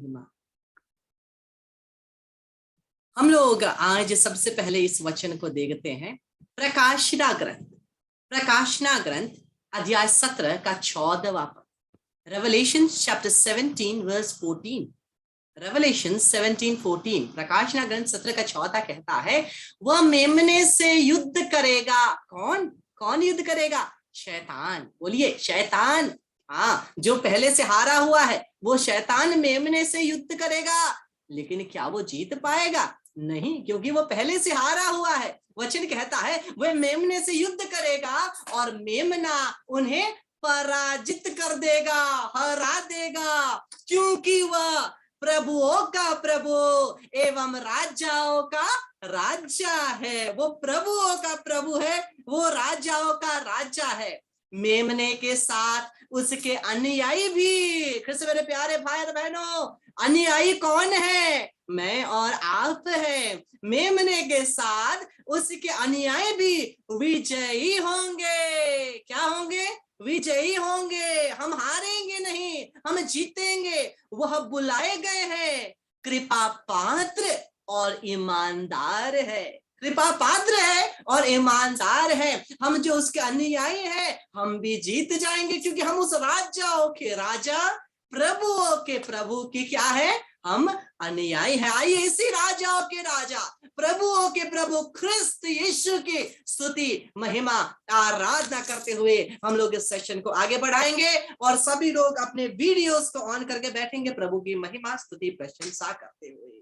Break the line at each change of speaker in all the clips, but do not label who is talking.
महिमा। हम लोग आज सबसे पहले इस वचन को देखते हैं प्रकाशना ग्रंथ अध्याय 17 का 14वां पद। Revelation chapter 17 verse 14। रेवलेशन 17:14 प्रकाशना ग्रंथ 17 का 14 कहता है, वह मेमने से युद्ध करेगा। कौन कौन युद्ध करेगा? शैतान। बोलिए शैतान। हाँ, जो पहले से हारा हुआ है वो शैतान मेमने से युद्ध करेगा। लेकिन क्या वो जीत पाएगा? नहीं, क्योंकि वो पहले से हारा हुआ है। वचन कहता है वह मेमने से युद्ध करेगा और मेमना उन्हें पराजित कर देगा, हरा देगा, क्योंकि वह प्रभुओं का प्रभु एवं राजाओं का राजा है। वो प्रभुओं का प्रभु है, वो राजाओं का राजा है। मेमने के साथ उसके अनुयायी भी। कृष्ण मेरे प्यारे भाई और बहनों, अनुयायी कौन है? मैं और आप है। मेमने के साथ उसके अनुयायी भी विजयी होंगे। क्या होंगे? विजयी होंगे। हम हारेंगे नहीं, हम जीतेंगे। वह बुलाए गए हैं, कृपा पात्र और ईमानदार है। कृपा पात्र है और ईमानदार है। हम जो उसके अनुयायी हैं, हम भी जीत जाएंगे, क्योंकि हम उस राजाओं के राजा, प्रभुओं के प्रभु की क्या है? हम अनुयायी हैं। आइए इसी राजाओं के राजा, प्रभुओं के प्रभु ख्रिस्त यीशु की स्तुति, महिमा, आराधना करते हुए हम लोग इस सेशन को आगे बढ़ाएंगे और सभी लोग अपने वीडियोस को ऑन करके बैठेंगे प्रभु की महिमा, स्तुति, प्रशंसा करते हुए।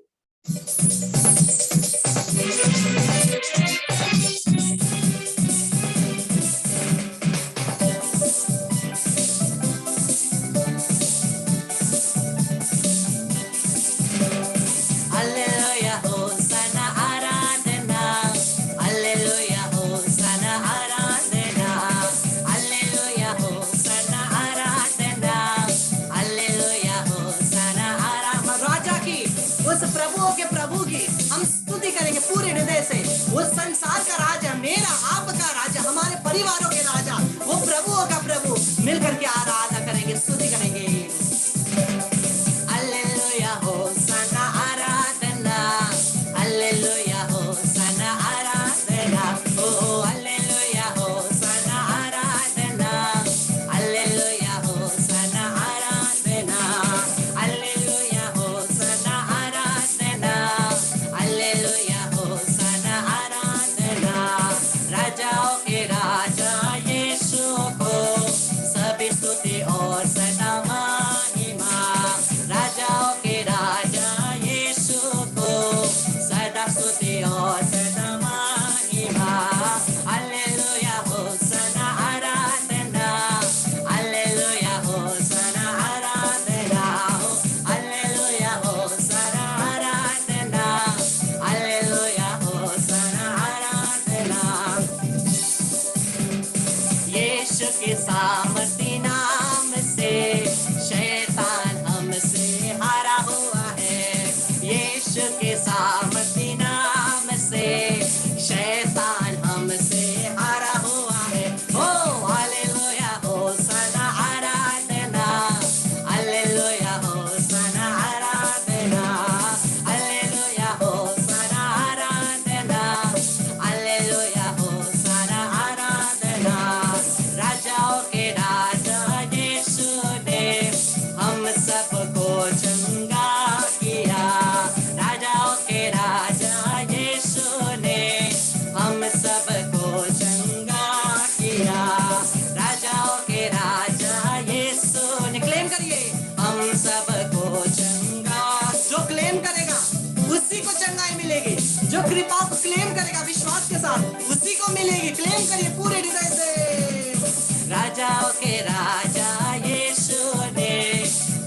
पूरे हृदय से वो संसार का राजा, मेरा आपका राजा, हमारे परिवारों के राजा, वो प्रभुओं का प्रभु, मिलकर के आराधना करेंगे, स्तुति करेंगे। हालेलुया होसाना आराधना, हालेलुया होसाना आराधना, ओ हालेलुया होसाना आराधना, हालेलुया होसाना आराधना, हालेलुया होसाना आराधना, हालेलुया राजाओं के राजा यीशु को सभी स्तुति और सदा महिमा। राजाओं के राजा यीशु को सदा स्तुति और सदा महिमा। हालेलुया होसाना आराधना, हालेलुया होसाना आराधना, हालेलुया होसाना आराधना, हालेलुया होसाना आराधना। यीशु के सामर्थी नाम से शैतान हमसे हारा हुआ है। यीशु के सामर्थी नाम से शैतान हमसे हारा हुआ है। ओ हालेलुया होसाना आराधना, हालेलुया होसाना आराधना, हालेलुया होसाना आराधना, हालेलुया होसाना आराधना। राजाओं के राजा यीशु ने हम सबको चंगा किया। राजाओं के राजा यीशु ने हम सबको चंगा किया। राजाओं के राजा यीशु ने, क्लेम करिए, हम सबको चंगा। जो क्लेम करेगा उसी को चंगाई मिलेगी। जो कृपा को क्लेम करेगा विश्वास के साथ, उसी को मिलेगी। क्लेम करिए पूरे हृदय से। राजाओं के राजा यीशु ने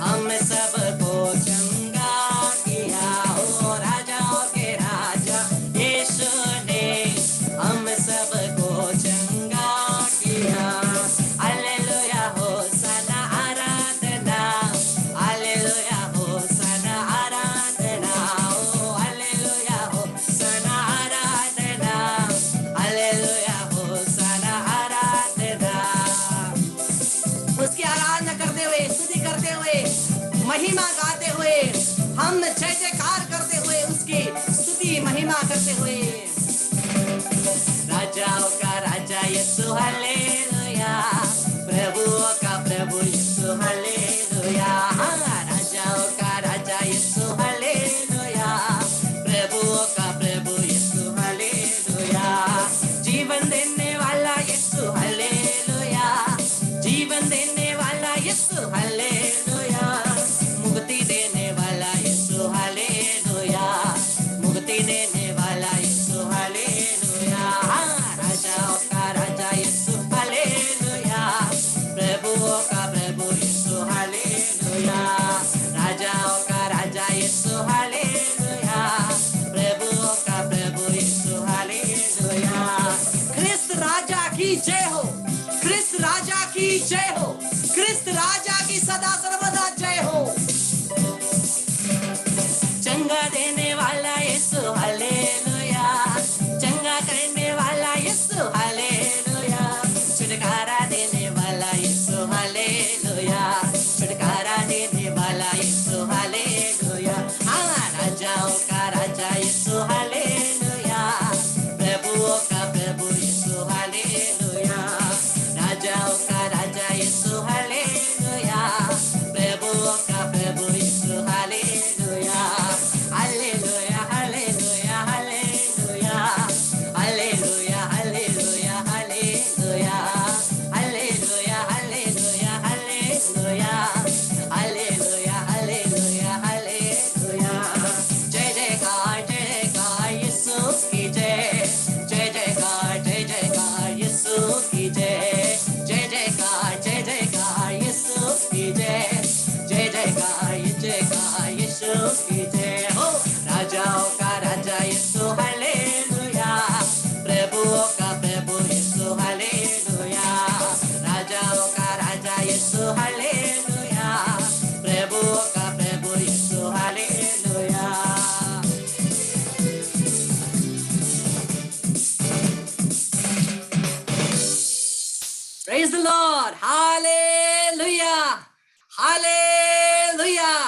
हम सबको चंगा किया। ओ राजाओं के राजा यीशु ने हम सबको चंगा किया। हालेलुया होसाना आराधना, हालेलुया होसाना आराधना, ओ हालेलुया होसाना आराधना, हालेलुया होसाना आराधना। उसकी आराधना जय जयकार करते हुए उसकी स्तुति महिमा करते हुए। राजाओं का राजा यीशु हालेलुया, प्रभुओं का प्रभु यीशु हालेलुया, राजाओं का राजा यीशु हालेलुया, प्रभुओं का प्रभु यीशु हालेलुया, जीवन देने वाला यीशु हालेलुया, जीवन देने वाला यीशु हालेलुया, मुक्ति देने वाला यीशु हालेलुया, मुक्ति देने वाला यीशु हालेलुया, राजाओं का राजा यीशु हालेलुया, प्रभुओं का प्रभु यीशु हालेलुया, राजाओं का राजा यीशु हालेलुया, प्रभुओं का प्रभु यीशु हालेलुया। ख्रिस्त राजा की जय हो, ख्रिस्त राजा की जय हो, ख्रिस्त राजा की सदा सर्वदा जय हो। चंगा देने वाला यीशु हालेलुया, चंगा करने वाला यीशु हालेलुया, छुटकारा देने वाला यीशु हालेलुया, छुटकारा देने वाला यीशु हालेलुया, राजाओं का राजा यीशु हालेलुया, प्रभुओं का प्रभु यीशु हालेलुया, राजाओं का राजा यीशु हालेलुया, प्रभुओं का प्रभु Yeshu hallelujah, hallelujah hallelujah hallelujah, hallelujah hallelujah hallelujah, hallelujah hallelujah hallelujah, hallelujah hallelujah hallelujah. जय जयकार यीशु की जय, जय जयकार यीशु की जय, जय जयकार यीशु की जय, जय जयकार यीशु की जय हो। राजाओं का राजा यीशु हालेलुया, प्रभुओं का प्रभु यीशु हालेलुया, राजाओं का राजा यीशु हालेलुया, प्रभुओं का प्रभु Yeshu hallelujah. Praise the Lord, hallelujah, hallelujah,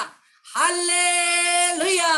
hallelujah।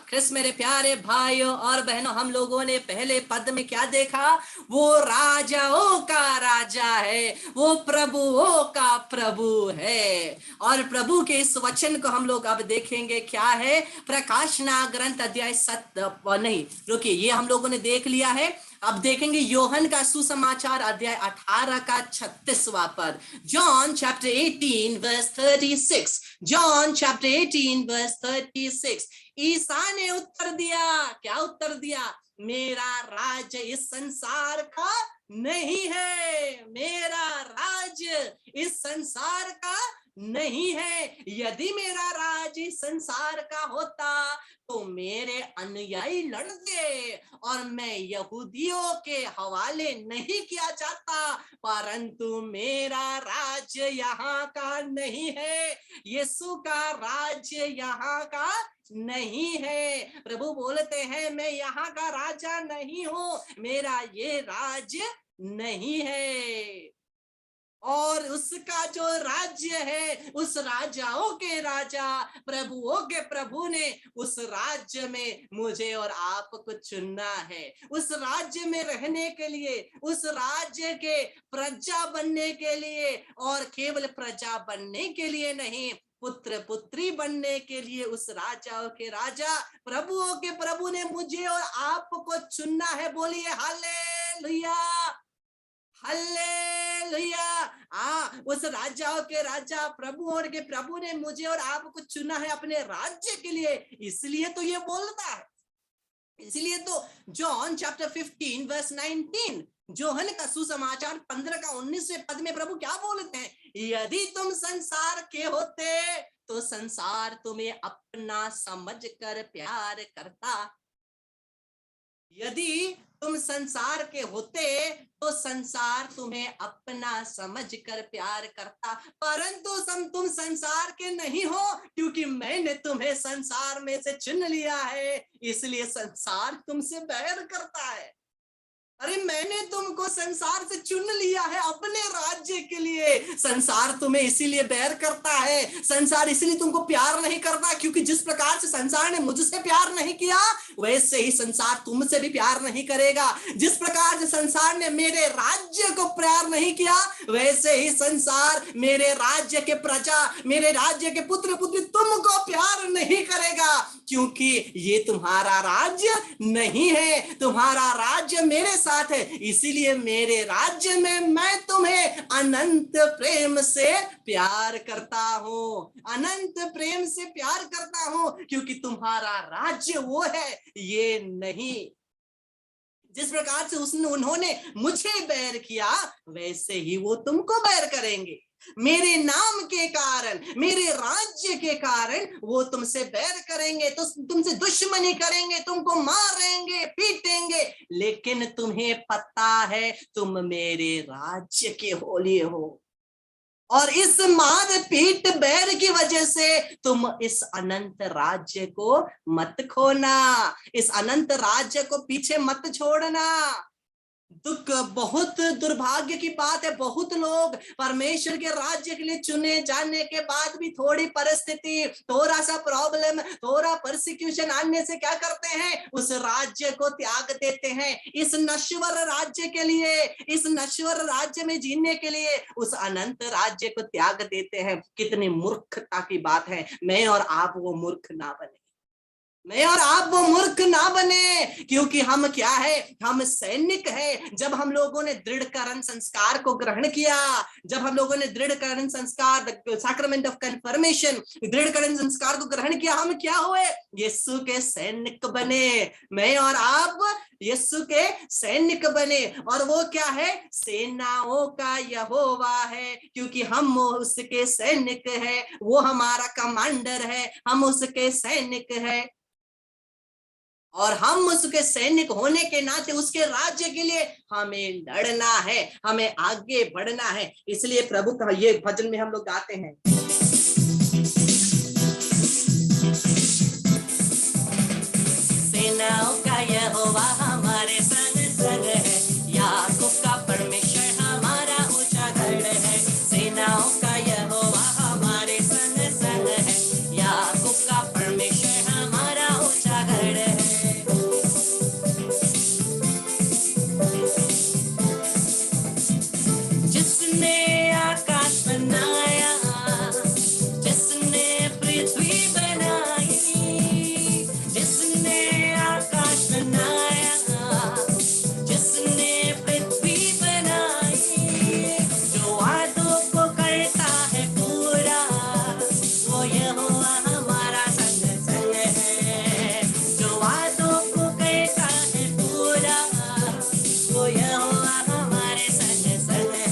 क्रिस मेरे प्यारे भाइयों और बहनों, हम लोगों ने पहले पद में क्या देखा? वो राजाओं का राजा है, वो प्रभुओं का प्रभु है। और प्रभु के इस वचन को हम लोग अब देखेंगे क्या है। प्रकाशना ग्रंथ अध्याय 7 नहीं रुकिए, ये हम लोगों ने देख लिया है। अब देखेंगे योहन का सुसमाचार अध्याय 18 का 36वां पद। John chapter 18 verse 36। John chapter 18 verse 36। ईसा ने उत्तर दिया, क्या उत्तर दिया? मेरा राज्य इस संसार का नहीं है, मेरा राज्य इस संसार का नहीं है। यदि मेरा राज्य इस संसार का होता तो मेरे अनुयायी लड़ते और मैं यहूदियों के हवाले नहीं किया जाता, परंतु मेरा राज्य यहाँ का नहीं है, यीशु का राज्य यहाँ का नहीं है। प्रभु बोलते हैं मैं यहाँ का राजा नहीं हूँ, मेरा ये राज्य नहीं है। और उसका जो राज्य है, उस राजाओं के राजा, प्रभुओं के प्रभु ने उस राज्य में मुझे और आपको चुनना है। उस राज्य में रहने के लिए, उस राज्य के प्रजा बनने के लिए, और केवल प्रजा बनने के लिए नहीं, पुत्र पुत्री बनने के लिए उस राजाओं के राजा, प्रभुओं के प्रभु ने मुझे और आपको चुनना है। बोलिए हालेलुया, हालेलुया। उस राजाओं के राजा, प्रभुओं के प्रभु ने मुझे और आपको चुना है अपने राज्य के लिए, इसलिए तो ये बोलता है। इसलिए तो जॉन चैप्टर 15 वर्स 19, जोहन का सुसमाचार 15 का 19वें पद में प्रभु क्या बोलते हैं? यदि तुम संसार के होते तो संसार तुम्हें अपना समझकर प्यार करता। यदि तुम संसार के होते तो संसार तुम्हें अपना समझकर प्यार करता, परंतु तुम संसार के नहीं हो, क्योंकि मैंने तुम्हें संसार में से चुन लिया है, इसलिए संसार तुमसे बैर करता है। अरे मैंने तुमको संसार से चुन लिया है अपने राज्य के लिए। संसार तुम्हें इसीलिए बैर करता है, संसार इसीलिए तुमको प्यार नहीं करता, क्योंकि जिस प्रकार से संसार ने मुझसे प्यार नहीं किया वैसे ही संसार तुमसे भी प्यार नहीं करेगा। जिस प्रकार से संसार ने मेरे राज्य को प्यार नहीं किया वैसे ही संसार मेरे राज्य के प्रजा, मेरे राज्य के पुत्र पुत्री तुमको प्यार नहीं करेगा, क्योंकि ये तुम्हारा राज्य नहीं है, तुम्हारा राज्य मेरे साथ है। इसीलिए मेरे राज्य में मैं तुम्हें अनंत प्रेम से प्यार करता हूं, अनंत प्रेम से प्यार करता हूं, क्योंकि तुम्हारा राज्य वो है, ये नहीं। जिस प्रकार से उन्होंने मुझे बैर किया वैसे ही वो तुमको बैर करेंगे। मेरे नाम के कारण, मेरे राज्य के कारण वो तुमसे बैर करेंगे, तो तुमसे दुश्मनी करेंगे, तुमको मारेंगे, पीटेंगे, लेकिन तुम्हें पता है तुम मेरे राज्य के होली हो। और इस मार पीट बैर की वजह से तुम इस अनंत राज्य को मत खोना, इस अनंत राज्य को पीछे मत छोड़ना। दुख, बहुत दुर्भाग्य की बात है, बहुत लोग परमेश्वर के राज्य के लिए चुने जाने के बाद भी थोड़ी परिस्थिति, थोड़ा सा प्रॉब्लम, थोड़ा परसिक्यूशन आने से क्या करते हैं, उस राज्य को त्याग देते हैं। इस नश्वर राज्य के लिए, इस नश्वर राज्य में जीने के लिए उस अनंत राज्य को त्याग देते हैं। कितनी मूर्खता की बात है। मैं और आप वो मूर्ख ना बने, मैं और आप वो मूर्ख ना बने, क्योंकि हम क्या है, हम सैनिक है। जब हम लोगों ने दृढ़करण संस्कार को ग्रहण किया, जब हम लोगों ने दृढ़करण संस्कार, सैक्रामेंट ऑफ कन्फर्मेशन, दृढ़करण संस्कार को ग्रहण किया, हम क्या हुए, यीशु के सैनिक बने। मैं और आप यीशु के सैनिक बने। और वो क्या है, सेनाओं का यहोवा है, क्योंकि हम उसके सैनिक है, वो हमारा कमांडर है, हम उसके सैनिक है। और हम उसके सैनिक होने के नाते उसके राज्य के लिए हमें लड़ना है, हमें आगे बढ़ना है। इसलिए प्रभु का ये भजन में हम लोग गाते हैं, सेनाओं का यहोवा हमारे संग संग है, याकूब का परमेश्वर हमारा ऊंचा गढ़ है। सेनाओं का यहोवा हमारे संग संग है, याकूब का परमेश्वर हमारा ऊंचा गढ़ है। जिसने आकाश बनाया, जिसने पृथ्वी बनाई, जिसने आकाश बनाया, जिसने पृथ्वी बनाई, जो वादों को करता है पूरा, वो यहोवा हमारा संग संग है। जो वादों को करता है पूरा, वो यहोवा हमारे संग संग है।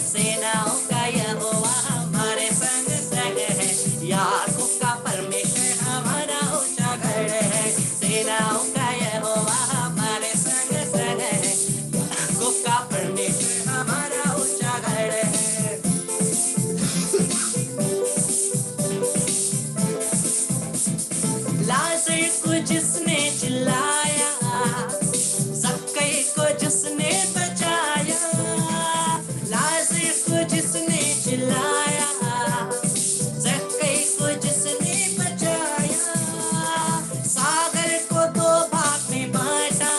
सेनाओं का यहोवा हमारे संग संग है, याकूब का परमेश्वर हमारा ऊंचा गढ़ है। सेनाओं का यहोवा हमारे संग संग है, याकूब का परमेश्वर हमारा ऊंचा गढ़ है। लाजर को जिसने चिल्लाया, ज़क्कई को जिसने बचाया, लाजर को जिसने चिल्लाया, ज़क्कई को जिसने बचाया, सागर को दो भाग में बांटा,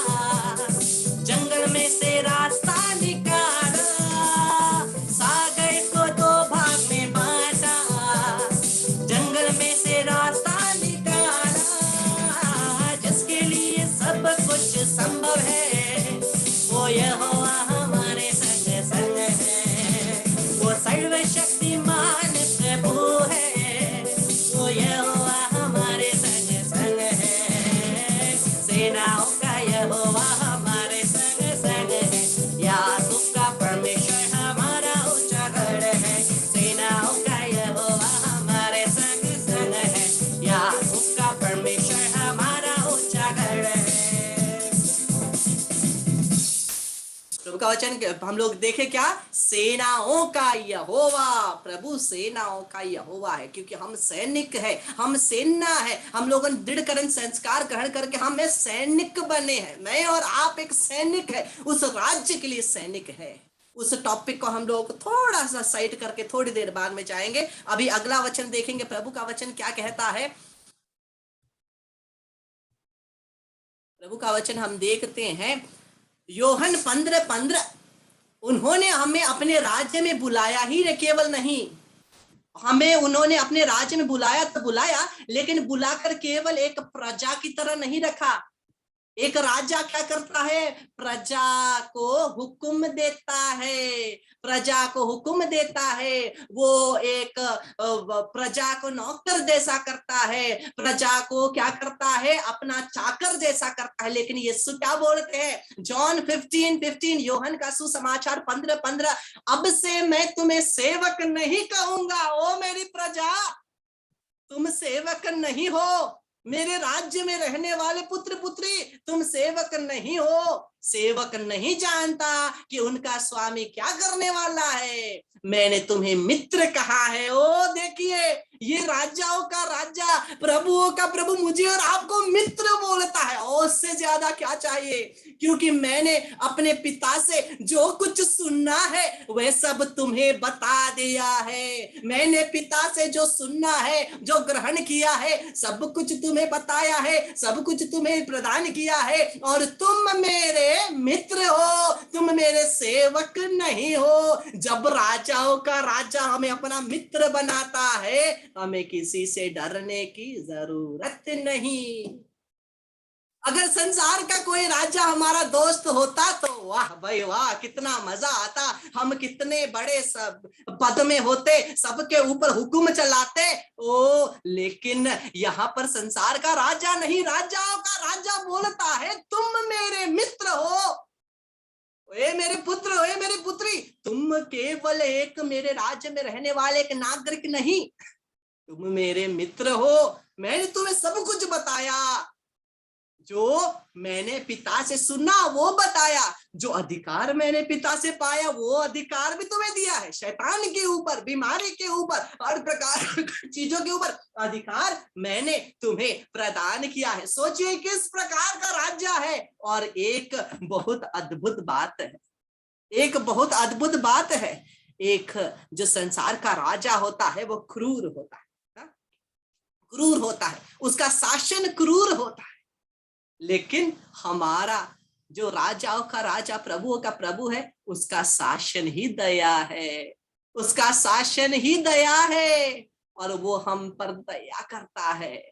जंगल में से रास्ता निकाला, सागर को दो भाग में बांटा, जंगल में से रास्ता निकाला, जिसके लिए वचन हम लोग देखे क्या, सेनाओं का यहोवा, प्रभु सेनाओं का यहोवा है, क्योंकि हम सैनिक है, हम सेना है, हम लोगों ने दृढ़करण संस्कार ग्रहण करके हम सैनिक बने हैं। मैं और आप एक सैनिक है, उस राज्य के लिए सैनिक है। उस टॉपिक को हम लोग थोड़ा सा साइड करके थोड़ी देर बाद में जाएंगे। अभी अगला वचन देखेंगे, प्रभु का वचन क्या कहता है। प्रभु का वचन हम देखते हैं यूहन्ना 15:15, उन्होंने हमें अपने राज्य में बुलाया ही केवल नहीं, हमें उन्होंने अपने राज्य में बुलाया तो बुलाया, लेकिन बुलाकर केवल एक प्रजा की तरह नहीं रखा। एक राजा क्या करता है, प्रजा को हुक्म देता है, प्रजा को हुक्म देता है। वो एक प्रजा को नौकर जैसा करता है, प्रजा को क्या करता है, अपना चाकर जैसा करता है। लेकिन यीशु क्या बोलते हैं, जॉन 15:15, यूहन्ना का सुसमाचार 15:15, अब से मैं तुम्हें सेवक नहीं कहूंगा, ओ मेरी प्रजा, तुम सेवक नहीं हो, मेरे राज्य में रहने वाले पुत्र पुत्री, तुम सेवक नहीं हो। सेवक नहीं जानता कि उनका स्वामी क्या करने वाला है। मैंने तुम्हें मित्र कहा है। ओ देखिए, ये राजाओं का राजा, प्रभुओं का प्रभु मुझे और आपको मित्र बोलता है। और उससे ज्यादा क्या चाहिए, क्योंकि मैंने अपने पिता से जो कुछ सुनना है वह सब तुम्हें बता दिया है। मैंने पिता से जो सुनना है, जो ग्रहण किया है, सब कुछ तुम्हें बताया है, सब कुछ तुम्हें प्रदान किया है। और तुम मेरे मित्र हो, तुम मेरे सेवक नहीं हो। जब राजाओं का राजा हमें अपना मित्र बनाता है, हमें किसी से डरने की जरूरत नहीं। अगर संसार का कोई राजा हमारा दोस्त होता तो वाह भाई वाह, कितना मजा आता, हम कितने बड़े सब पद में होते, सबके ऊपर हुक्म चलाते। ओ लेकिन यहाँ पर संसार का राजा नहीं, राजाओं का राजा बोलता है तुम मेरे मित्र हो, ए मेरे पुत्र, ए मेरी पुत्री, तुम केवल एक मेरे राज्य में रहने वाले एक नागरिक नहीं, तुम मेरे मित्र हो। मैंने तुम्हें सब कुछ बताया, जो मैंने पिता से सुना वो बताया, जो अधिकार मैंने पिता से पाया वो अधिकार भी तुम्हें दिया है। शैतान के ऊपर, बीमारी के ऊपर, हर प्रकार चीजों के ऊपर अधिकार मैंने तुम्हें प्रदान किया है। सोचिए किस प्रकार का राज्य है। और एक बहुत अद्भुत बात है, एक बहुत अद्भुत बात है, एक जो संसार का राजा होता है वो क्रूर होता है, क्रूर होता है, उसका शासन क्रूर होता है। लेकिन हमारा जो राजाओं का राजा, प्रभुओं का प्रभु है, उसका शासन ही दया है, उसका शासन ही दया है, और वो हम पर दया करता है।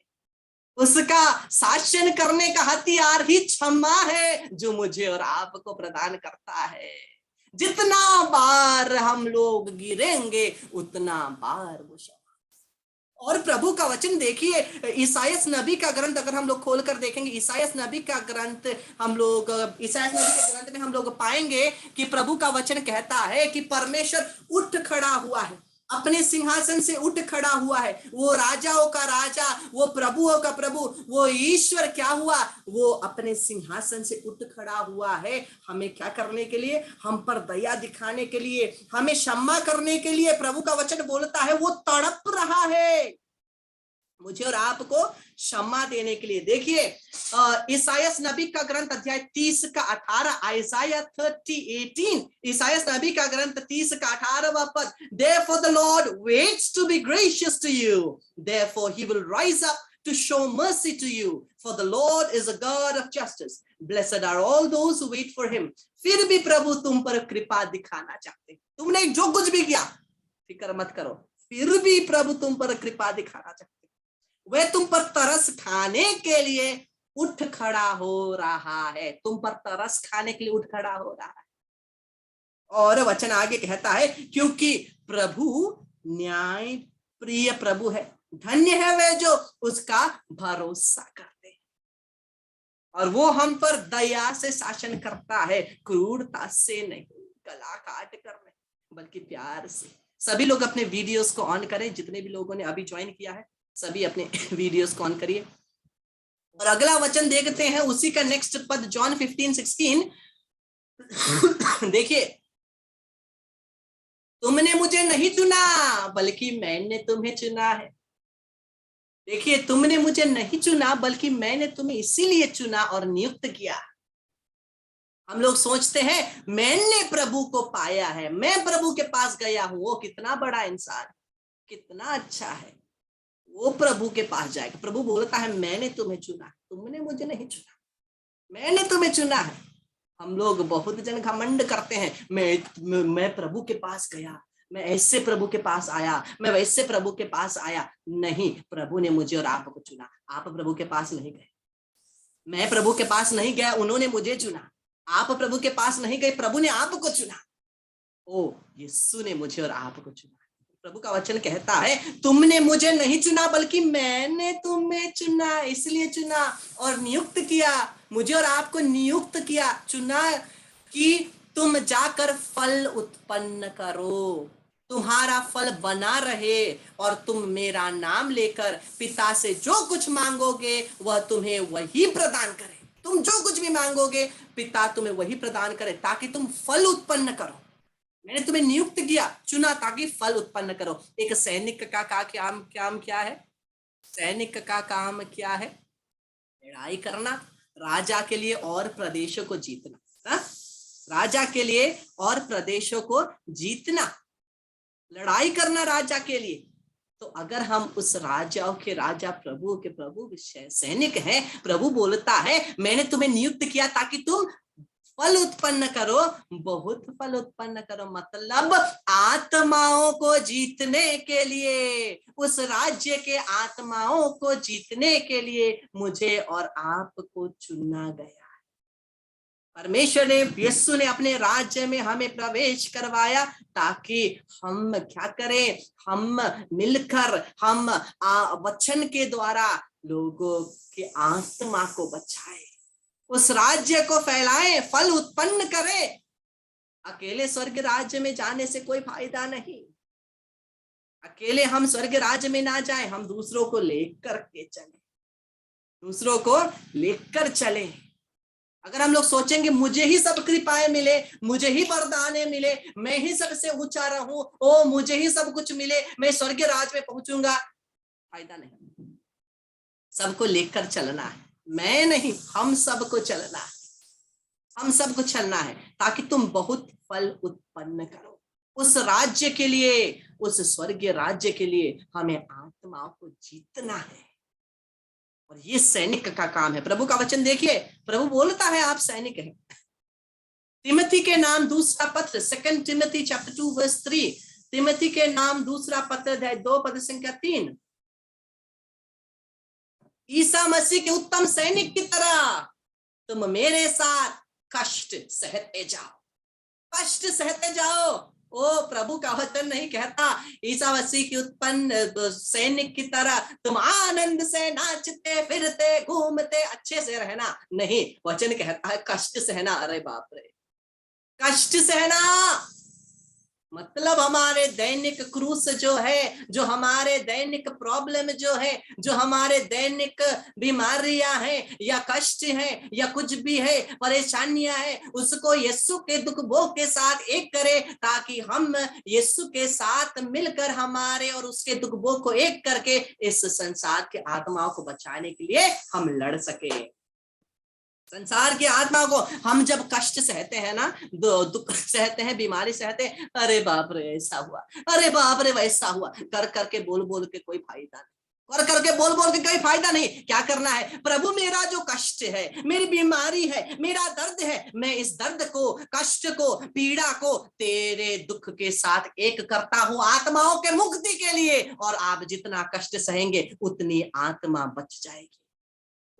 उसका शासन करने का हथियार ही क्षमा है, जो मुझे और आपको प्रदान करता है। जितना बार हम लोग गिरेंगे उतना बार वो। और प्रभु का वचन देखिए, ईसायास नबी का ग्रंथ अगर हम लोग खोलकर देखेंगे, ईसायास नबी का ग्रंथ हम लोग, ईसायास नबी के ग्रंथ में हम लोग पाएंगे कि प्रभु का वचन कहता है कि परमेश्वर उठ खड़ा हुआ है, अपने सिंहासन से उठ खड़ा हुआ है। वो राजाओं का राजा, वो प्रभुओं का प्रभु, वो ईश्वर क्या हुआ, वो अपने सिंहासन से उठ खड़ा हुआ है। हमें क्या करने के लिए, हम पर दया दिखाने के लिए, हमें क्षमा करने के लिए। प्रभु का वचन बोलता है वो तड़प रहा है मुझे और आपको क्षमा देने के लिए। देखिए ईसायास नबी का ग्रंथ अध्याय 30:18, आइसाया 30:18, ईसायास नबी का ग्रंथ 30:18 पद, Therefore the Lord waits to be gracious to you, therefore he will rise up to show mercy to you, for the Lord is a God of justice, blessed are all those who wait for him। फिर भी प्रभु तुम पर कृपा दिखाना चाहते, तुमने जो कुछ भी किया फिक्र मत करो, फिर भी प्रभु तुम पर कृपा दिखाना चाहते, वह तुम पर तरस खाने के लिए उठ खड़ा हो रहा है, तुम पर तरस खाने के लिए उठ खड़ा हो रहा है। और वचन आगे कहता है, क्योंकि प्रभु न्याय प्रिय प्रभु है, धन्य है वे जो उसका भरोसा करते हैं। और वो हम पर दया से शासन करता है, क्रूरता से नहीं, गला काट कर नहीं, बल्कि प्यार से। सभी लोग अपने वीडियोस को ऑन करें, जितने भी लोगों ने अभी ज्वाइन किया है सभी अपने वीडियोस को ऑन करिए। और अगला वचन देखते हैं, उसी का नेक्स्ट पद, जॉन 15:16, देखिए, तुमने मुझे नहीं चुना बल्कि मैंने तुम्हें चुना है। देखिए, तुमने मुझे नहीं चुना बल्कि मैंने तुम्हें इसीलिए चुना और नियुक्त किया। हम लोग सोचते हैं मैंने प्रभु को पाया है, मैं प्रभु के पास गया हूं, वो कितना बड़ा इंसान, कितना अच्छा है, वो प्रभु के पास जाएगा। प्रभु बोलता है मैंने तुम्हें चुना, तुमने मुझे नहीं चुना, मैंने तुम्हें चुना है। हम लोग बहुत जन घमंड करते हैं, मैं प्रभु के पास गया, मैं ऐसे प्रभु के पास आया, मैं वैसे प्रभु के पास आया। नहीं, प्रभु ने मुझे और आपको चुना। आप प्रभु के पास नहीं गए, मैं प्रभु के पास नहीं गया, उन्होंने मुझे चुना। आप प्रभु के पास नहीं गए, प्रभु ने आपको चुना। ओ, यीशु ने मुझे और आपको चुना। प्रभु का वचन कहता है तुमने मुझे नहीं चुना बल्कि मैंने तुम्हें चुना, इसलिए चुना और नियुक्त किया, मुझे और आपको नियुक्त किया, चुना कि तुम जाकर फल उत्पन्न करो, तुम्हारा फल बना रहे और तुम मेरा नाम लेकर पिता से जो कुछ मांगोगे वह तुम्हें वही प्रदान करे। तुम जो कुछ भी मांगोगे पिता तुम्हें वही प्रदान करे, ताकि तुम फल उत्पन्न करो। मैंने तुम्हें नियुक्त किया, चुना ताकि फल उत्पन्न करो। एक सैनिक का काम क्या है? सैनिक का काम क्या है? लड़ाई करना, राजा के लिए और प्रदेशों को जीतना। ना? राजा के लिए और प्रदेशों को जीतना, लड़ाई करना राजा के लिए। तो अगर हम उस राजाओं के राजा, प्रभु के प्रभु सैनिक हैं, प्रभु बोलता है मैंने तुम्हें नियुक्त किया ताकि तुम फल उत्पन्न करो, बहुत फल उत्पन्न करो। मतलब आत्माओं को जीतने के लिए, उस राज्य के आत्माओं को जीतने के लिए मुझे और आपको चुना गया। परमेश्वर ने, यीशु ने अपने राज्य में हमें प्रवेश करवाया ताकि हम क्या करें? हम मिलकर, हम वचन के द्वारा लोगों के आत्मा को बचाए, उस राज्य को फैलाएं, फल उत्पन्न करें। अकेले स्वर्ग राज्य में जाने से कोई फायदा नहीं। अकेले हम स्वर्ग राज्य में ना जाएं, हम दूसरों को लेकर के चलें, दूसरों को लेकर चलें। अगर हम लोग सोचेंगे मुझे ही सब कृपाएं मिले, मुझे ही वरदाने मिले, मैं ही सबसे ऊंचा रहूं, ओ मुझे ही सब कुछ मिले, मैं स्वर्ग राज्य में पहुंचूंगा, फायदा नहीं। सबको लेकर चलना है, मैं नहीं, हम सबको चलना है, हम सबको चलना है ताकि तुम बहुत फल उत्पन्न करो। उस राज्य के लिए, उस स्वर्गीय राज्य के लिए हमें आत्माओं को जीतना है, और ये सैनिक का काम है। प्रभु का वचन देखिए, प्रभु बोलता है आप सैनिक हैं। तिमोथी के नाम दूसरा पत्र, 2 Timothy chapter 2 verse 3, तिमोथी के नाम दूसरा पत्र अध्याय 2 पद संख्या 3, ईसा मसीह के उत्तम सैनिक की तरह तुम मेरे साथ कष्ट सहते जाओ, कष्ट सहते जाओ। ओ, प्रभु का वचन नहीं कहता ईसा मसीह की उत्पन्न सैनिक की तरह तुम आनंद से नाचते फिरते घूमते अच्छे से रहना, नहीं, वचन कहता है कष्ट सहना। अरे बाप रे, कष्ट सहना मतलब हमारे दैनिक क्रूस जो है, जो हमारे दैनिक प्रॉब्लम जो है, जो हमारे दैनिक बीमारियां हैं या कष्ट हैं या कुछ भी है, परेशानियां हैं, उसको यीशु के दुख भोग के साथ एक करें, ताकि हम यीशु के साथ मिलकर हमारे और उसके दुख भोग को एक करके इस संसार के आत्माओं को बचाने के लिए हम लड़ सके। संसार की आत्मा को हम जब कष्ट सहते हैं ना, दुख सहते हैं, बीमारी सहते हैं, अरे बाप रे ऐसा हुआ, अरे बाप रे वैसा हुआ, कर करके बोल बोल के कोई फायदा नहीं, कर करके बोल बोल के कोई फायदा नहीं। क्या करना है? प्रभु मेरा जो कष्ट है, मेरी बीमारी है, मेरा दर्द है, मैं इस दर्द को, कष्ट को, पीड़ा को तेरे दुख के साथ एक करता हूं आत्माओं के मुक्ति के लिए। और आप जितना कष्ट सहेंगे उतनी आत्मा बच जाएगी,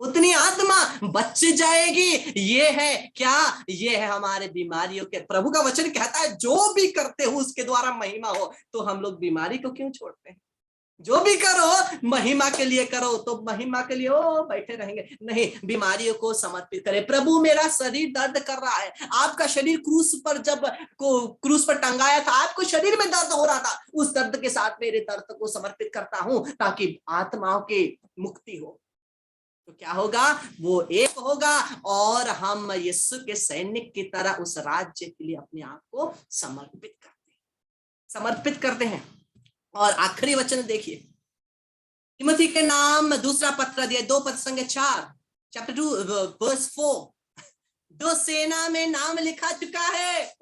उतनी आत्मा बच जाएगी। ये है क्या? ये है हमारे बीमारियों के। प्रभु का वचन कहता है जो भी करते हो उसके द्वारा महिमा हो। तो हम लोग बीमारी को क्यों छोड़ते हैं? जो भी करो महिमा के लिए करो, तो महिमा के लिए ओ बैठे रहेंगे, नहीं, बीमारियों को समर्पित करें। प्रभु मेरा शरीर दर्द कर रहा है, आपका शरीर क्रूस पर जब क्रूस पर टंगाया था, आपको शरीर में दर्द हो रहा था, उस दर्द के साथ मेरे दर्द को समर्पित करता हूं ताकि आत्माओं की मुक्ति हो। तो क्या होगा, वो एक होगा और हम यीशु के सैनिक की तरह उस राज्य के लिए अपने आप को समर्पित करते हैं। और आखिरी वचन देखिए, तिमोथी के नाम दूसरा पत्र दिया 2 चैप्टर 2 वर्स 4, जो सेना में नाम लिखा चुका है,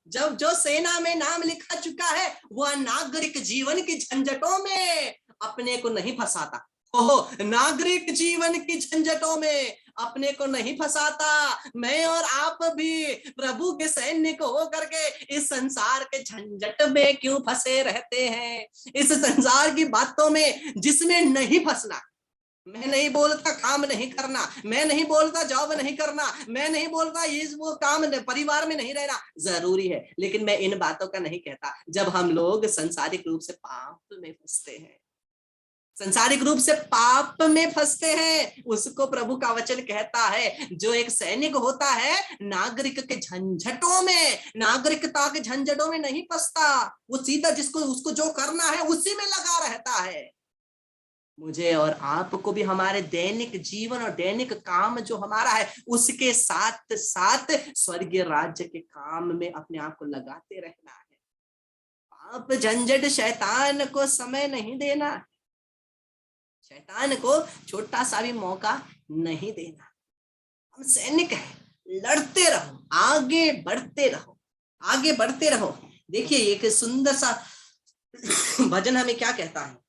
जब जो सेना में नाम लिखा चुका है वह नागरिक जीवन की झंझटों में अपने को नहीं फंसाता। नागरिक जीवन की झंझटों में अपने को नहीं फंसाता। मैं और आप भी प्रभु के सैनिक होकर के इस संसार के झंझट में क्यों फंसे रहते हैं, इस संसार की बातों में जिसमें नहीं फंसना। मैं नहीं बोलता काम नहीं करना, मैं नहीं बोलता जॉब नहीं करना, मैं नहीं बोलता ये वो काम परिवार में नहीं रहना जरूरी है, लेकिन मैं इन बातों का नहीं कहता। जब हम लोग संसारिक रूप से पाप में फंसते हैं, संसारिक रूप से पाप में फंसते हैं, उसको प्रभु का वचन कहता है जो एक सैनिक होता है नागरिक के झंझटों में, नागरिकता के झंझटों में नहीं फंसता। वो सीधा जिसको उसको जो करना है उसी में लगा रहता है। मुझे और आपको भी हमारे दैनिक जीवन और दैनिक काम जो हमारा है उसके साथ साथ स्वर्गीय राज्य के काम में अपने आप को लगाते रहना है। पाप झंझट शैतान को समय नहीं देना, शैतान को छोटा सा भी मौका नहीं देना। हम सैनिक हैं, लड़ते रहो, आगे बढ़ते रहो, आगे बढ़ते रहो। देखिए एक सुंदर सा भजन हमें क्या कहता है,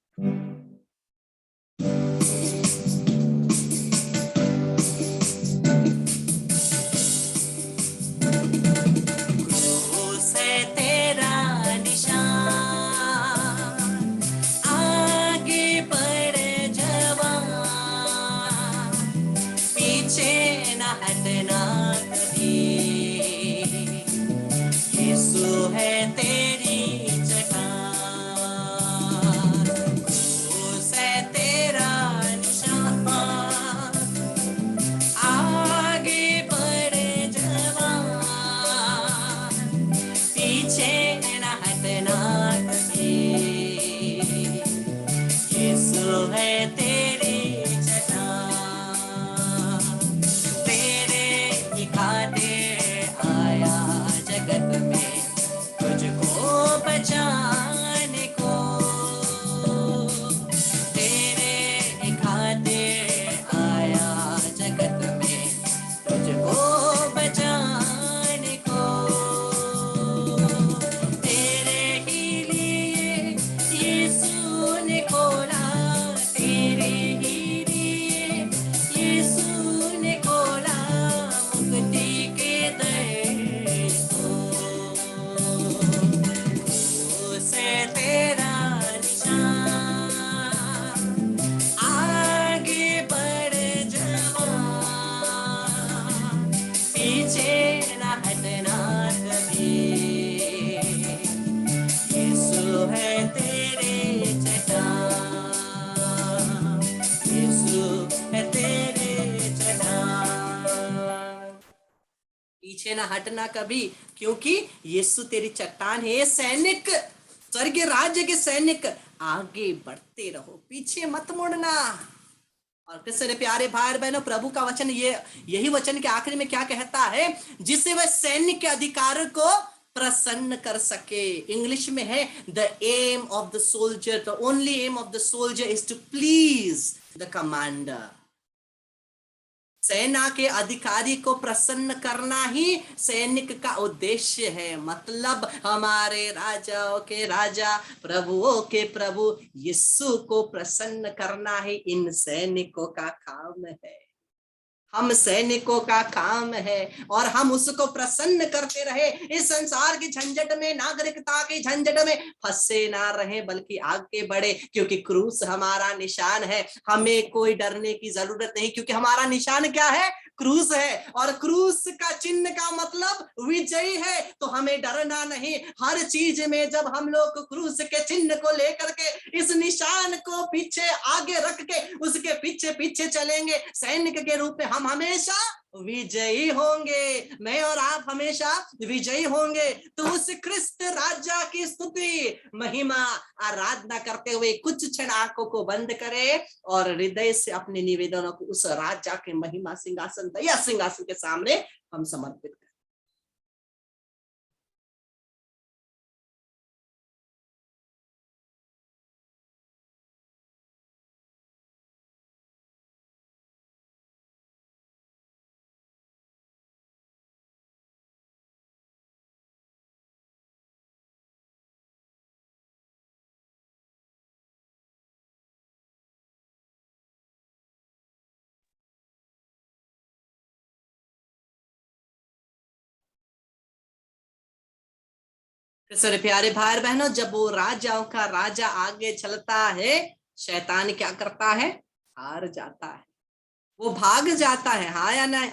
पीछे ना हटना कभी, क्योंकि यीशु तेरी चट्टान है। सैनिक, स्वर्गीय राज्य के सैनिक, आगे बढ़ते रहो, पीछे मत मुड़ना। और कृष्ण प्यारे भाई बहनों, प्रभु का वचन यही वचन के आखिरी में क्या कहता है, जिससे वह सैनिक के अधिकार को प्रसन्न कर सके। इंग्लिश में है the aim of the soldier, the only aim of the soldier is to please the commander. सेना के अधिकारी को प्रसन्न करना ही सैनिक का उद्देश्य है। मतलब हमारे राजाओं के राजा, प्रभुओं के प्रभु यीशु को प्रसन्न करना ही इन सैनिकों का काम है। हम सैनिकों का काम है और हम उसको प्रसन्न करते रहे। इस संसार की झंझट में, नागरिकता के झंझट में फंसे ना रहे, बल्कि आगे बढ़े, क्योंकि क्रूस हमारा निशान है। हमें कोई डरने की जरूरत नहीं, क्योंकि हमारा निशान क्या है, क्रूस है। और क्रूस का चिन्ह का मतलब विजयी है, तो हमें डरना नहीं। हर चीज में जब हम लोग क्रूस के चिन्ह को लेकर के, इस निशान को पीछे आगे रख के उसके पीछे पीछे चलेंगे, सैनिक के रूप में हम हमेशा विजयी होंगे, मैं और आप हमेशा विजयी होंगे। तो उस ख्रिस्त राजा की स्तुति, महिमा, आराधना करते हुए कुछ क्षण आंखों को बंद करें और हृदय से अपने निवेदनों को उस राजा के महिमा सिंहासन, दया सिंहासन के सामने हम समर्पित करें। सर प्यारे भाई बहनों, जब वो राजाओं का राजा आगे चलता है, शैतान क्या करता है? हार जाता है, वो भाग जाता है। हाँ या नहीं?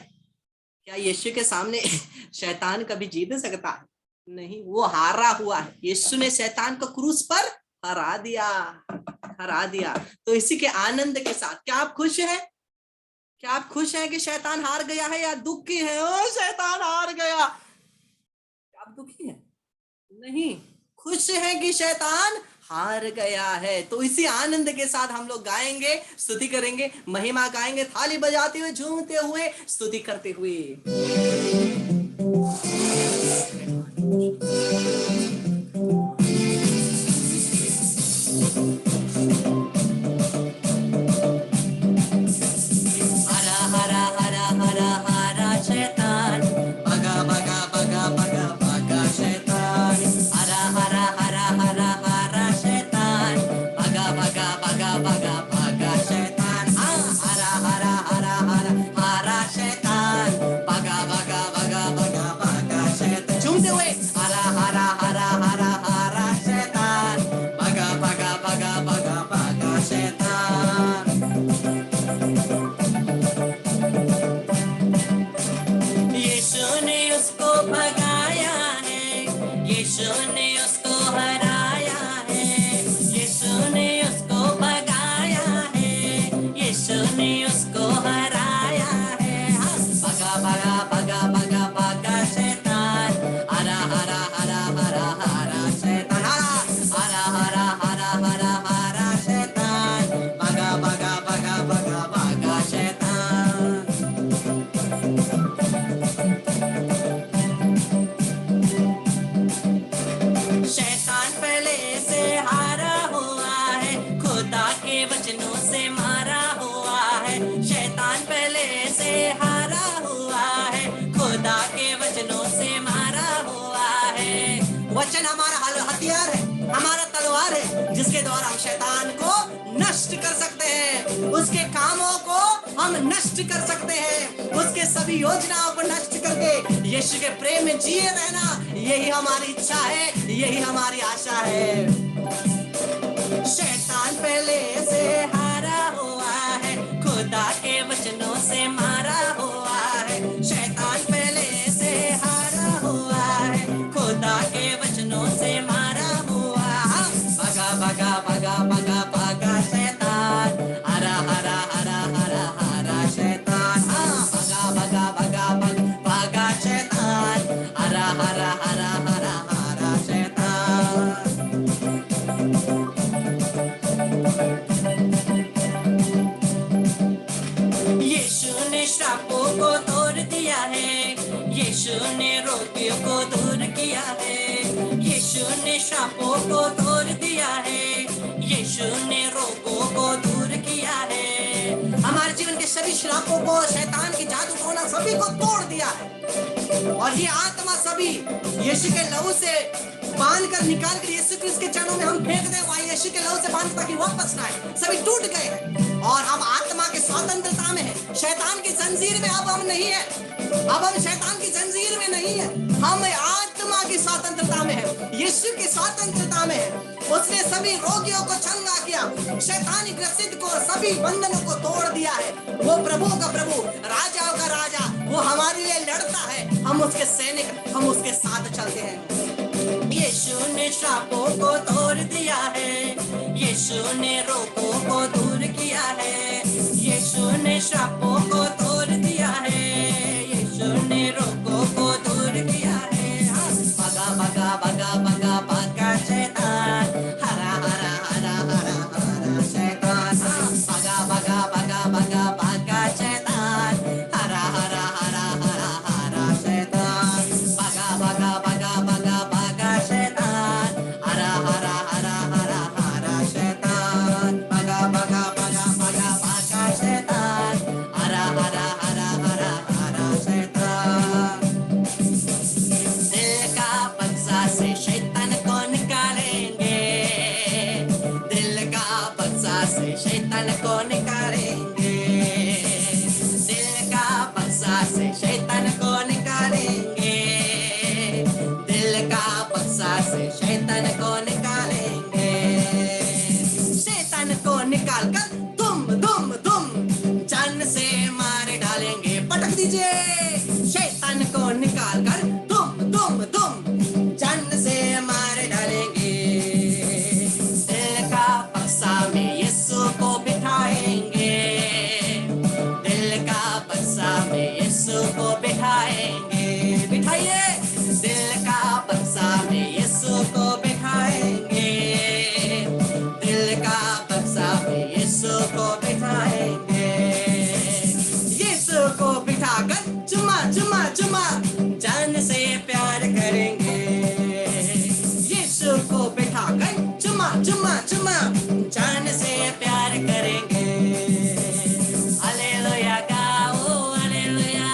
क्या यीशु के सामने शैतान कभी जीत सकता है? नहीं, वो हारा हुआ है। यीशु ने शैतान को क्रूस पर हरा दिया, हरा दिया। तो इसी के आनंद के साथ क्या आप खुश हैं? क्या आप खुश हैं कि शैतान हार गया है, या दुखी है? ओ शैतान हार गया, आप दुखी हैं? नहीं, खुश है कि शैतान हार गया है। तो इसी आनंद के साथ हम लोग गाएंगे, स्तुति करेंगे, महिमा गाएंगे, थाली बजाते हुए, झूमते हुए, स्तुति करते हुए। हरा हरा हरा हरा हरा शैतान, भगा भगा भगा भगा भगा शैतान। हरा हरा हरा हरा हरा शैतान, भगा भगा भगा भगा भगा शैतान। हाँ, हरा हरा हरा हरा हरा शैतान, भगा भगा भगा भगा भगा शैतान। झूमते हुए, हरा हरा हरा हरा हरा शैतान, भगा भगा भगा भगा भगा शैतान। यीशु ने उसको भगाया है, यीशु ने उसको हराया है, यीशु ने उसको भगाया है, यीशु ने उसको हराया है। भगा भगा भगा भगा भगा शैतान, हरा हरा हरा हरा हरा शैतान, हरा हरा हरा हरा हरा शैतान, भगा भगा भगा भगा भगा शैतान। शैतान पहले से हारा हुआ है, खुदा के वचनों से मारा हुआ है। शैतान पहले से हारा हुआ है, खुदा के वचनों से मारा हुआ है। वचन हमारा हथियार है, हमारा तलवार है, जिसके द्वारा हम शैतान को नष्ट कर सकते हैं, उसके कामों को हम नष्ट कर सकते हैं, उसके सभी योजनाओं को नष्ट करके यीशु के प्रेम में जिए रहना, यही हमारी इच्छा है, यही हमारी आशा है। शैतान पहले से हारा हुआ है, खुदा के वचनों से मारा हुआ है। शैतान पहले से हारा हुआ है, खुदा के वचनों से मारा हुआ। भगा भगा भगा भगा भगा शैतान, हरा हरा हरा हरा हरा शैतान। भगा भगा भगा भगा भगा शैतान, हरा हरा हरा हरा हरा शैतान। यीशु ने श्रापों को तोड़ दिया है, यीशु ने रोगियों को दूर किया है, यीशु ने श्रापों को तोड़ दिया है, यीशु ने रोगों को दूर किया है। हमारे जीवन के सभी श्रापों को, शैतान की जादू टोना सभी को तोड़ दिया है। और ये आत्मा सभी यीशु के लहू से बांध कर निकाल कर यीशु क्रिस्त के चरणों में हम फेंक दें, वहाँ यीशु के लहू से बांध ताकि वापस ना आए। सभी टूट गए हैं और हम आत्मा की स्वतंत्रता में है, शैतान की जंजीर में अब हम नहीं है। अब हम शैतान की जंजीर में नहीं है, हम आत्मा की स्वतंत्रता में है, यीशु की स्वतंत्रता में है। उसने सभी रोगियों को चंगा किया, शैतानी ग्रसित को, सभी बंधनों को तोड़ दिया है। वो प्रभु का प्रभु, राजाओं का राजा, वो हमारे लिए लड़ता है, हम उसके सैनिक, हम उसके साथ चलते हैं। यीशु ने श्रापों को तोड़ दिया है, यीशु ने रोगों को दूर किया है, यीशु ने श्रापों को तोड़ दिया है। कीजिए, शैतान को निकाल कर तुम जन्नत से मार डालेंगे। दिल का बक्सा में यीशु को बिठाएंगे, दिल का बक्सा में यीशु को बिठाएंगे। बिठाइए, दिल का बक्सा में यीशु को बिठाएंगे, दिल का बक्सा में यीशु को बिठाएंगे। यीशु को बिठाकर चुमा चुमा चुमा जान से प्यार करेंगे। यीशु को बिठाकर चुमा चुमा चुमा जान से प्यार करेंगे। हालेलुया गाओ, हालेलुया,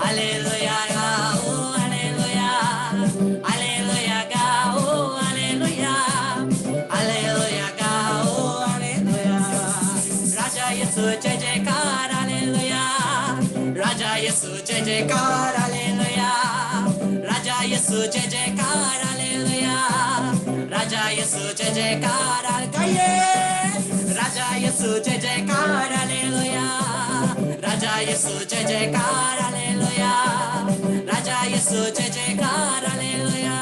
हालेलुया गाओ, हालेलुया, हालेलुया गाओ, हालेलुया, हालेलुया गाओ, हालेलुया। राजा यीशु जय जयकार, हालेलुया, राजा यीशु जय जयकार, हालेलुया, राजा यीशु जय जयकार, हालेलुया, राजा यीशु जय जयकार। गाइए, राजा यीशु जय जयकार, हालेलुया, राजा यीशु जय जयकार, हालेलुया, राजा यीशु जय जयकार, हालेलुया,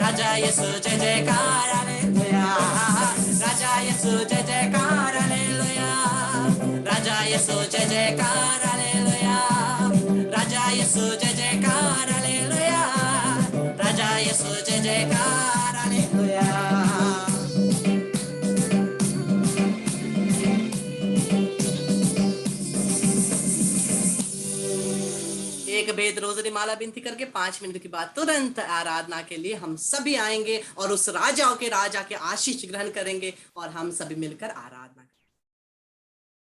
राजा यीशु जय जयकार, हालेलुया, राजा यीशु जय जयकार, हालेलुया, राजा यीशु जय जयकार, हालेलुया, राजा यीशु जय जयकार, हालेलुया, राजा यीशु जय जयकार, हालेलुया। एक भेद रोजरी माला विनती करके 5 मिनट के बाद तुरंत आराधना के लिए हम सभी आएंगे और उस राजाओं के राजा के आशीष ग्रहण करेंगे और हम सभी मिलकर आराधना करेंगे।